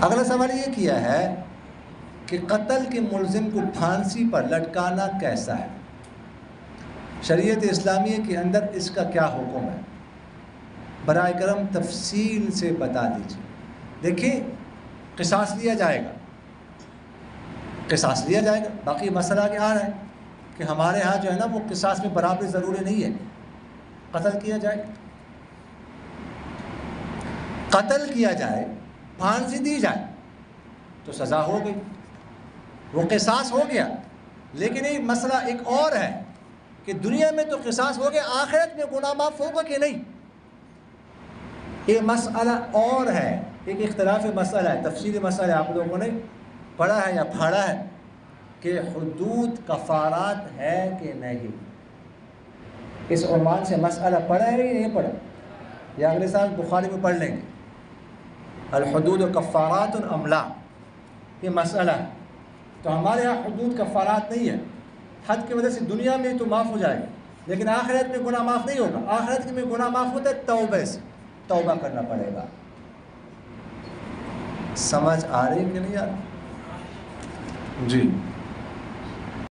اگلا سوال یہ کیا ہے کہ قتل کے ملزم کو پھانسی پر لٹکانا کیسا ہے؟ شریعت اسلامیہ کے اندر اس کا کیا حکم ہے؟ برائے کرم تفصیل سے بتا دیجیے۔ دیکھیں، قصاص لیا جائے گا، قصاص لیا جائے گا۔ باقی مسئلہ کیا آ رہا ہے کہ ہمارے ہاں جو ہے نا وہ قصاص میں برابری ضروری نہیں ہے، قتل کیا جائے، قتل کیا جائے، پھانسی دی جائے تو سزا ہو گئی، وہ قصاص ہو گیا۔ لیکن ایک مسئلہ ایک اور ہے کہ دنیا میں تو قصاص ہو گیا، آخرت میں گناہ معاف ہوگا کہ نہیں، یہ مسئلہ اور ہے، ایک اختلاف مسئلہ ہے، تفصیلی مسئلہ ہے، آپ لوگوں نے پڑھا ہے یا پھاڑا ہے کہ حدود کفارات ہے کہ نہیں۔ اس عنوان سے مسئلہ پڑھا ہے یا نہیں پڑھا، یا اگلے سال بخاری میں پڑھ لیں گے، الحدود و کفارات ام لا، یہ مسئلہ ہے۔ تو ہمارے یہاں حدود کفارات نہیں ہے، حد کی وجہ سے دنیا میں تو معاف ہو جائے گا، لیکن آخرت میں گناہ معاف نہیں ہوگا۔ آخرت میں گناہ معاف ہوتا ہے توبہ سے، توبہ کرنا پڑے گا۔ سمجھ آ رہی کہ نہیں آ رہی؟ جی